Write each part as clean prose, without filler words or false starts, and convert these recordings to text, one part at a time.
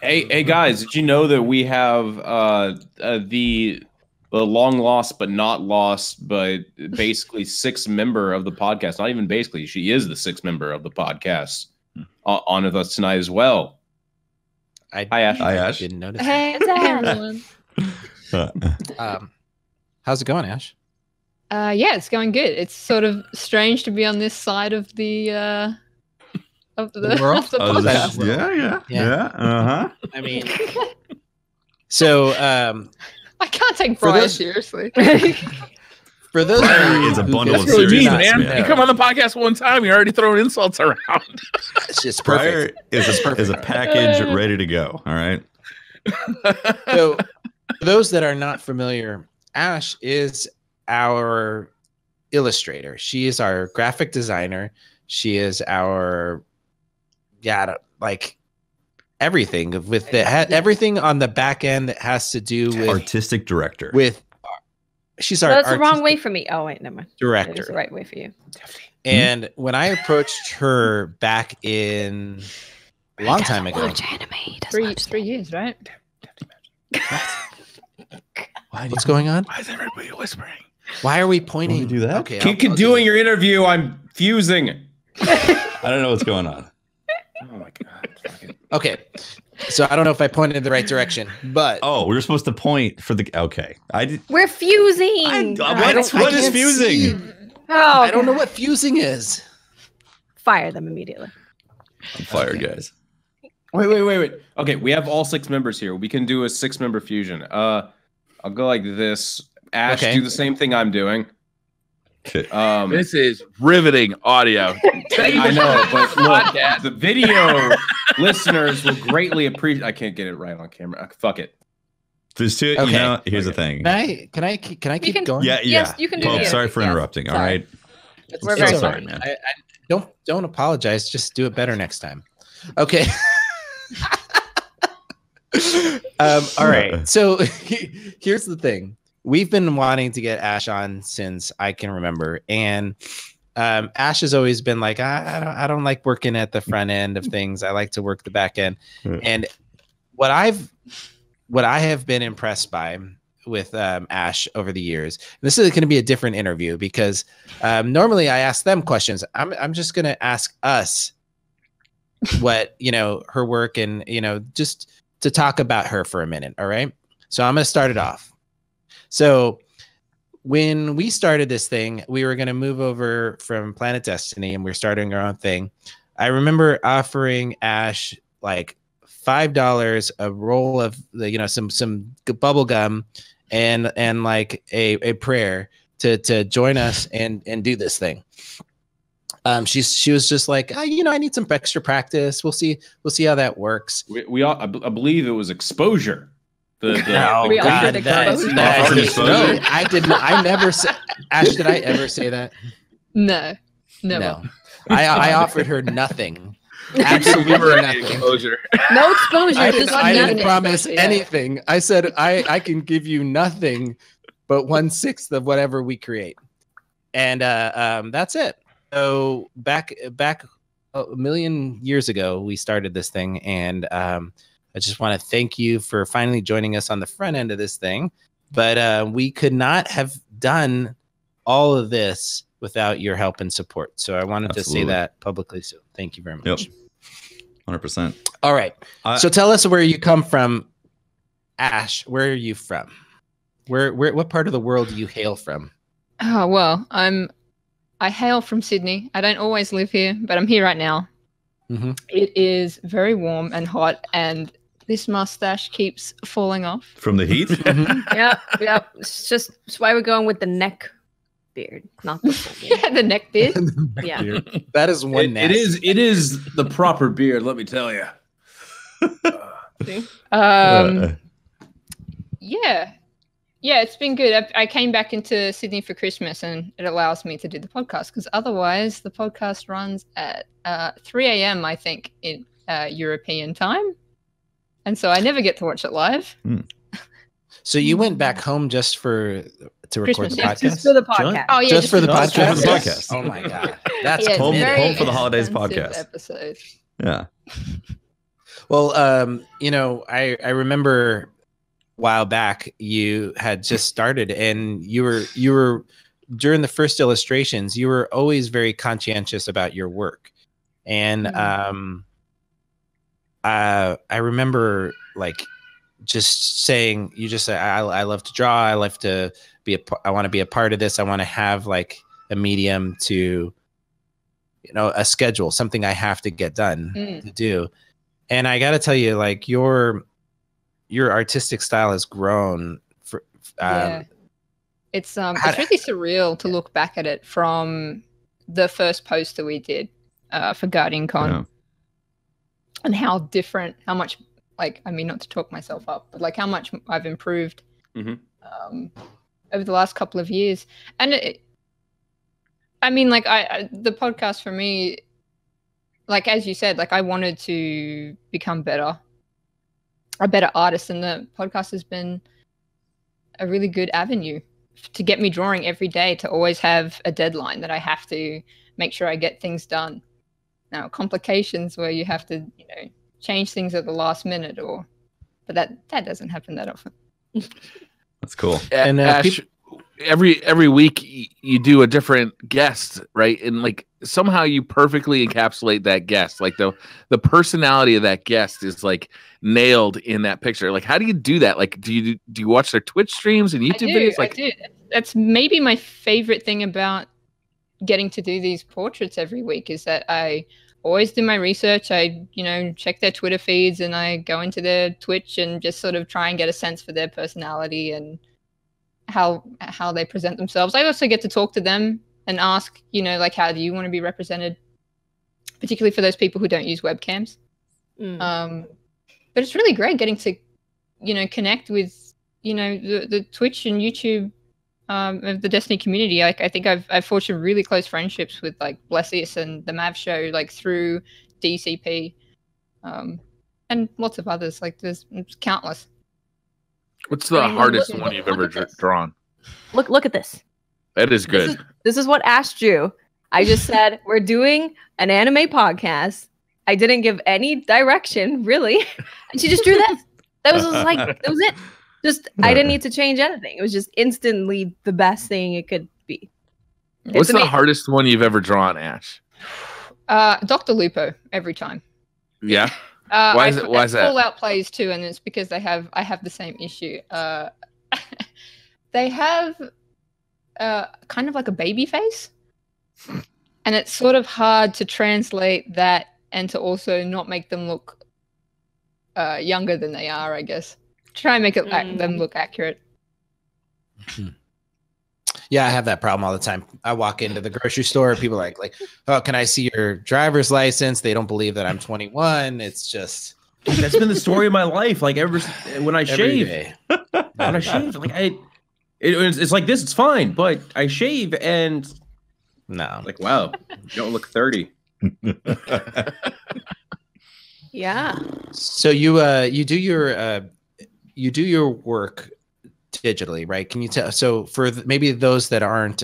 Hey guys, did you know that we have the long lost but not lost, but basically sixth member of the podcast? Not even basically, she is the sixth member of the podcast on with us tonight as well. Hi, Ash. Hi, Ash. Didn't notice. Hey, everyone. How's it going, Ash? Yeah, it's going good. It's sort of strange to be on this side of the world? of the Oh, podcast. yeah. I mean, so I can't take For Brian those- seriously. for those It's a bundle of That's really mean, seriousness, man. man. You come on the podcast one time, you're already throwing insults around. it's just Prior perfect. is a package ready to go. All right. So, for those that are not familiar, Ash is our illustrator. She is our graphic designer. She is our like everything with everything on the back end that has to do with Artistic director. She's our That's the wrong artistic way for me. Oh wait, never mind. It director. was the right way for you. And when I approached her back in a long time ago, Watch anime. He doesn't watch 3 years, right? what's going on? Why is everybody whispering? Why are we pointing? Why would we do that? Okay, Keep I'll do doing it. your interview. I'm fusing. I don't know what's going on. Oh my god. Fuck it. Okay, so I don't know if I pointed in the right direction, but Oh, we were supposed to point for the. Okay, I did. We're fusing. What is can't fusing? see. Oh, I don't know what fusing is. Fire them immediately. I'm fired, guys. Wait. Okay, we have all 6 members here. We can do a 6-member fusion. I'll go like this. Ash, Okay. do the same thing I'm doing. Okay. This is riveting audio. I know, but look, the video listeners will greatly appreciate. I can't get it right on camera. Fuck it. There's two. Okay. You know, here's the thing. Can I keep can- going? Yeah. Yes, you can do Pope, it. sorry for Yes. interrupting. All Sorry. right. We're It's very all sorry, right. man. I don't apologize. Just do it better next time. Okay. All right. So here's the thing. We've been wanting to get Ash on since I can remember, and Ash has always been like, I don't like working at the front end of things. I like to work the back end. Yeah. And what I have been impressed by with Ash over the years. This is going to be a different interview because normally I ask them questions. I'm just going to ask us what, her work and, just to talk about her for a minute. All right. So I'm going to start it off. So when we started this thing, we were going to move over from Planet Destiny and we're starting our own thing. I remember offering Ash like $5 a roll of some bubble gum and like a prayer to join us and do this thing. She was just like, I need some extra practice. We'll see how that works. I believe it was exposure. Oh We God, offered that's exposure. no, I didn't. I never said. Ash, did I ever say that? No, never. No, I offered her nothing. Absolutely Absolutely nothing. exposure. No exposure. I just didn't nothing. promise Yeah. anything. I said I can give you nothing, but 1/6 of whatever we create, and that's it. So back a million years ago, we started this thing, and I just want to thank you for finally joining us on the front end of this thing. But we could not have done all of this without your help and support. So I wanted to say Absolutely. that publicly. So thank you very much. Yep. 100%. All right. So tell us where you come from, Ash. Where are you from? What part of the world do you hail from? Oh well, I hail from Sydney. I don't always live here, but I'm here right now. Mm-hmm. It is very warm and hot, and this mustache keeps falling off. From the heat? Yep. It's why we're going with the neck beard, not the full beard. Yeah, the neck beard. Yeah. That is one. It is the proper beard, let me tell you. Yeah, it's been good. I came back into Sydney for Christmas, and it allows me to do the podcast because otherwise the podcast runs at 3 a.m. I think in European time, and so I never get to watch it live. So you went back home just to record Christmas, the yeah, podcast? Just for the podcast. Oh yeah, Just for the Just for the podcast? podcast. Oh my God. That's Yeah, it's Home- very home for the holidays expensive podcast. episode. Yeah. Well, I remember a while back you had just started, and you were during the first illustrations, you were always very conscientious about your work. And I remember like just saying, you just said, I love to draw. I love to I want to be a part of this. I want to have like a medium to, a schedule, something I have to get done to do. And I got to tell you, like your artistic style has grown. It's really surreal to look back at it from the first poster we did for Guardian Con, and how much, like, I mean, not to talk myself up, but like how much I've improved over the last couple of years. And I mean, like the podcast for me, like, as you said, like I wanted to become a better artist, and the podcast has been a really good avenue to get me drawing every day, to always have a deadline that I have to make sure I get things done. Now, complications where you have to, change things at the last minute, but that doesn't happen that often. That's cool. And Ash, every week you do a different guest, right? And like somehow you perfectly encapsulate that guest. Like the personality of that guest is like nailed in that picture. Like, how do you do that? Like, do you watch their Twitch streams and YouTube videos? Like, I do. That's maybe my favorite thing about getting to do these portraits every week, is that I always do my research. I, check their Twitter feeds, and I go into their Twitch and just sort of try and get a sense for their personality and how they present themselves. I also get to talk to them and ask, like, how do you want to be represented, particularly for those people who don't use webcams. But it's really great getting to, connect with, the Twitch and YouTube of the Destiny community. Like, I think I've forged some really close friendships with like Blessius and the Mav Show, like through DCP, and lots of others. Like there's countless. What's the hardest one you've ever drawn? Look at this. That is good. This is what Ash drew. I just said we're doing an anime podcast. I didn't give any direction, really, and she just drew this. That was it. I didn't need to change anything. It was just instantly the best thing it could be. What's the hardest one you've ever drawn, Ash? Dr. Lupo, every time. Yeah. Why is that? Fallout plays too, and it's because I have the same issue. They have kind of like a baby face, and it's sort of hard to translate that and to also not make them look younger than they are, I guess. Try and make them look accurate. Yeah, I have that problem all the time. I walk into the grocery store, people are like, oh, can I see your driver's license? They don't believe that I'm 21. It's just, that's been the story of my life. Like when I shave, like it's like this. It's fine, but I shave and no, like, wow, you don't look 30. Yeah. So you do your work digitally, right? Can you tell? So for maybe those that aren't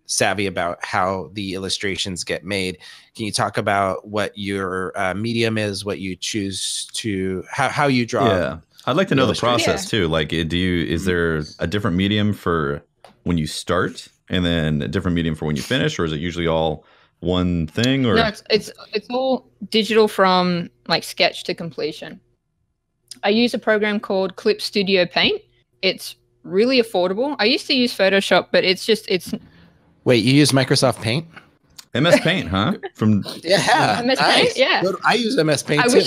savvy about how the illustrations get made, can you talk about what your medium is, what you choose to, how you draw? Yeah, I'd like to know the process too. Like, is there a different medium for when you start, and then a different medium for when you finish, or is it usually all one thing? Or no, it's all digital from like sketch to completion. I use a program called Clip Studio Paint. It's really affordable. I used to use Photoshop, but it's Wait, you use Microsoft Paint? MS Paint, huh? From MS Paint, yeah. I use MS Paint too.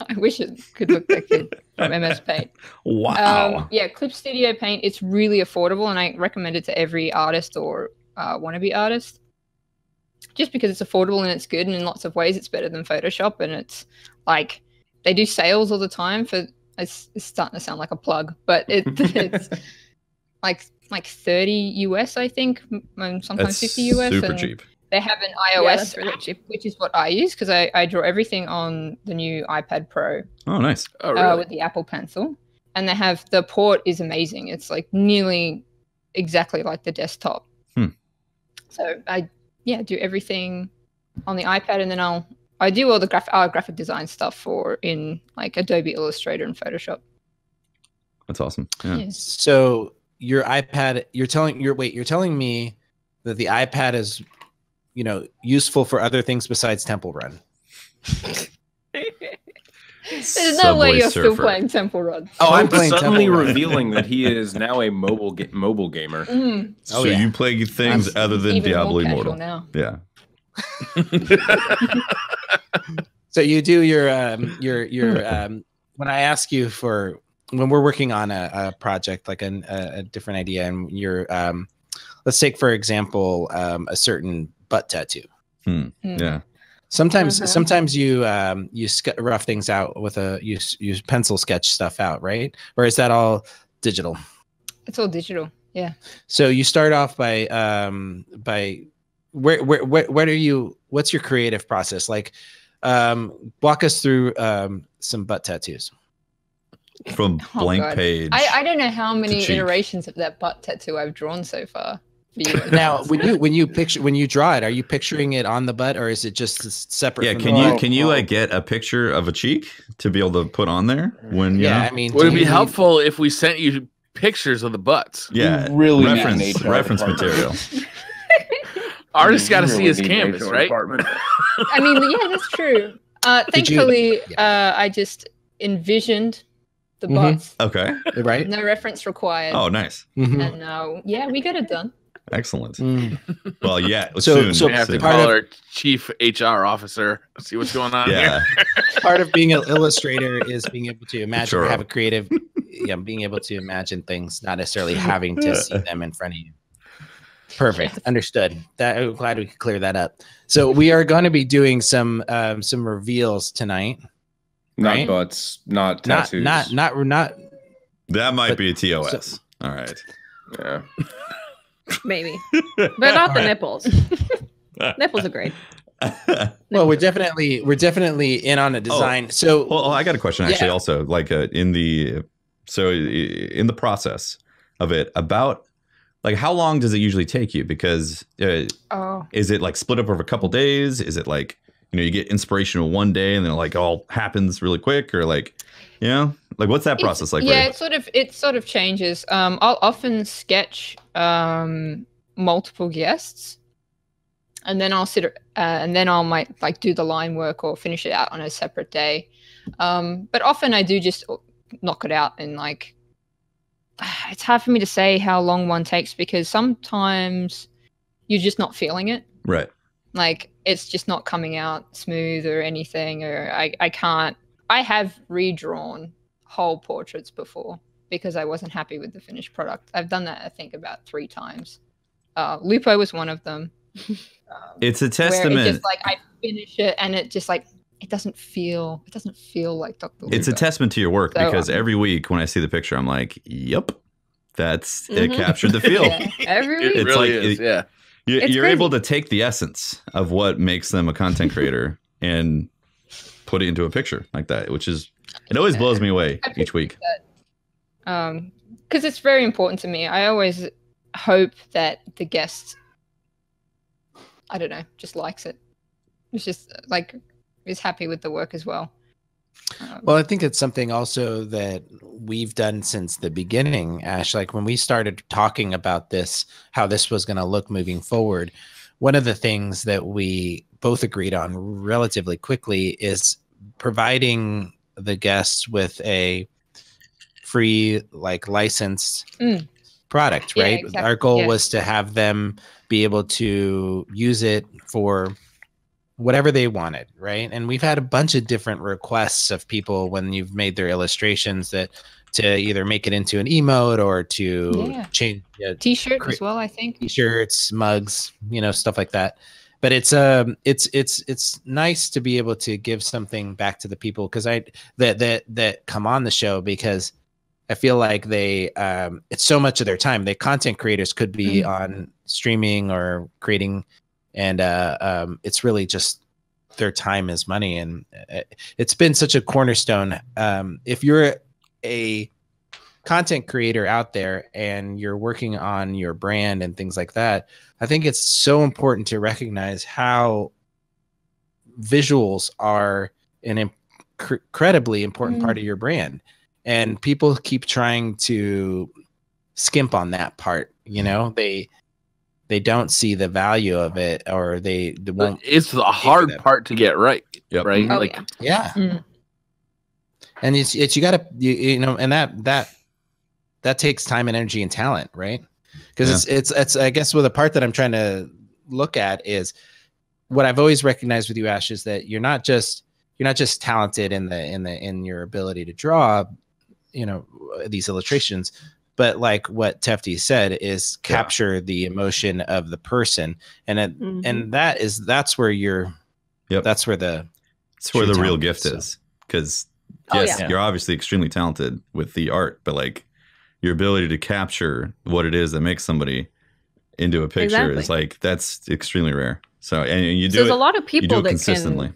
I wish it could look like it from MS Paint. Wow. Yeah, Clip Studio Paint. It's really affordable, and I recommend it to every artist or wannabe artist. Just because it's affordable and it's good, and in lots of ways it's better than Photoshop. And it's like they do sales all the time for. It's starting to sound like a plug, but it's like 30 US, I think, and sometimes That's 50 US. Super and cheap. They have an iOS app, which is what I use because I draw everything on the new iPad Pro. Oh, nice. Oh, really? With the Apple Pencil, and they have the port is amazing. It's like nearly exactly like the desktop. So I do everything on the iPad, and then I I do all the graphic design stuff in like Adobe Illustrator and Photoshop. That's awesome. Yeah. So your iPad, you're telling me that the iPad is, useful for other things besides Temple Run. There's no way you're still playing Temple Run. Oh, I'm suddenly revealing that he is now a mobile gamer. So you play things other than Diablo Immortal now. Yeah. So you do your when I ask you for when we're working on a project like a different idea, and you're let's take for example a certain butt tattoo. Yeah. Sometimes you rough things out with you pencil sketch stuff out, right? Or is that all digital? It's all digital. Yeah. So you start off by where do you, what's your creative process? Like, walk us through some butt tattoos. From blank page. I don't know how many iterations of that butt tattoo I've drawn so far. Now, when you draw it, are you picturing it on the butt, or is it just separate? Yeah, can you like get a picture of a cheek to be able to put on there when you know? I mean, would it be helpful if we sent you pictures of the butts? Yeah, really reference material. Artists got to see his canvas, right? I mean, yeah, that's true. Thankfully, I just envisioned the butts. Okay, right. No reference required. Oh, nice. And yeah, we got it done. Excellent. Well, yeah. So soon. We have to call our chief HR officer, see what's going on here. Part of being an illustrator is being able to imagine, have a creative, being able to imagine things, not necessarily having to see them in front of you. Perfect. Understood. I'm glad we could clear that up. So we are going to be doing some reveals tonight. Not butts, not tattoos. Not. That might be a TOS. All right. Yeah. Maybe, but not the nipples. Nipples are great. Well, we're definitely in on a design. Well, I got a question actually. Also, like in the process of it, about like how long does it usually take you? Because is it like split up over a couple days? Is it like you get inspirational one day and then like all happens really quick, or like like what's that process like? Yeah, it sort of changes. I'll often sketch multiple guests, and then I'll might like do the line work or finish it out on a separate day. But often I do just knock it out in like. It's hard for me to say how long one takes because sometimes you're just not feeling it. Right. Like it's just not coming out smooth or anything, or I can't. I have redrawn whole portraits before because I wasn't happy with the finished product. I've done that, I think, about 3 times. Lupo was one of them. It's a testament. Where it just like I finish it and it just like it doesn't feel like Dr. Lupo. It's a testament to your work because every week when I see the picture, I'm like, "Yep, it captured the feel." Every week, it's really like is, yeah. You're able to take the essence of what makes them a content creator and put it into a picture like that, which is it always blows me away each week. Because it's very important to me. I always hope that the guest, I don't know, just likes it. It's just like is happy with the work as well. Well, I think it's something also that we've done since the beginning, Ash. Like when we started talking about this, how this was going to look moving forward, one of the things that we both agreed on relatively quickly is providing the guests with a free, like licensed product, right? Exactly. Our goal was to have them be able to use it for whatever they wanted, right? And we've had a bunch of different requests of people when you've made their illustrations that to either make it into an emote or to change t-shirt as well, I think. T-shirts, mugs, stuff like that. But it's nice to be able to give something back to the people because that come on the show, because I feel like they it's so much of their time. They content creators could be on streaming or creating, and it's really just their time is money, and it's been such a cornerstone. If you're a content creator out there and you're working on your brand and things like that, I think it's so important to recognize how visuals are an incredibly important part of your brand, and people keep trying to skimp on that part. You know, they don't see the value of it, or they won't. It's the hard part to get right. Yep. Right. Oh, like, yeah. And it's you gotta, you know, and that takes time and energy and talent, right? Because it's I guess with the part that I'm trying to look at is what I've always recognized with you, Ash, is that you're not just talented in your ability to draw, you know, these illustrations, but like what Tefty said is capture the emotion of the person, and and that's where that's where the real gift is. Because you're obviously extremely talented with the art, but like your ability to capture what it is that makes somebody into a picture is like, that's extremely rare. So, and you do there's a lot of people that consistently.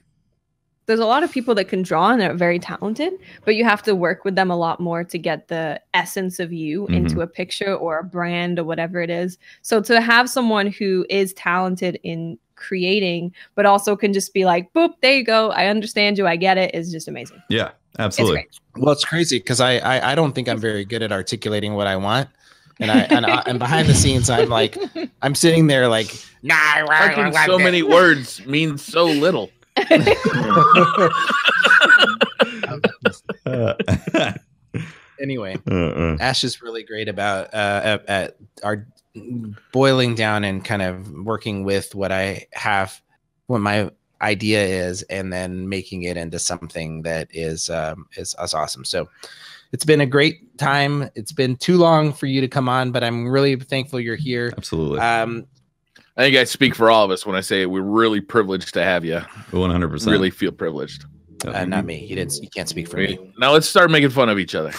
There's a lot of people that can draw and they're very talented, but you have to work with them a lot more to get the essence of you into a picture or a brand or whatever it is. So to have someone who is talented in creating, but also can just be like, boop, there you go, I understand you, I get it, is just amazing. Yeah, absolutely. Well, it's crazy because I don't think I'm very good at articulating what I want. And behind the scenes, I'm like, I'm sitting there like, so many words mean so little. Anyway, Ash is really great about at our boiling down and kind of working with what my idea is, and then making it into something that is awesome. So it's been a great time. It's been too long for you to come on, but I'm really thankful you're here. Absolutely. I think I speak for all of us when I say we're really privileged to have you. 100%. Really feel privileged. Not me. You can't speak for me. Now let's start making fun of each other.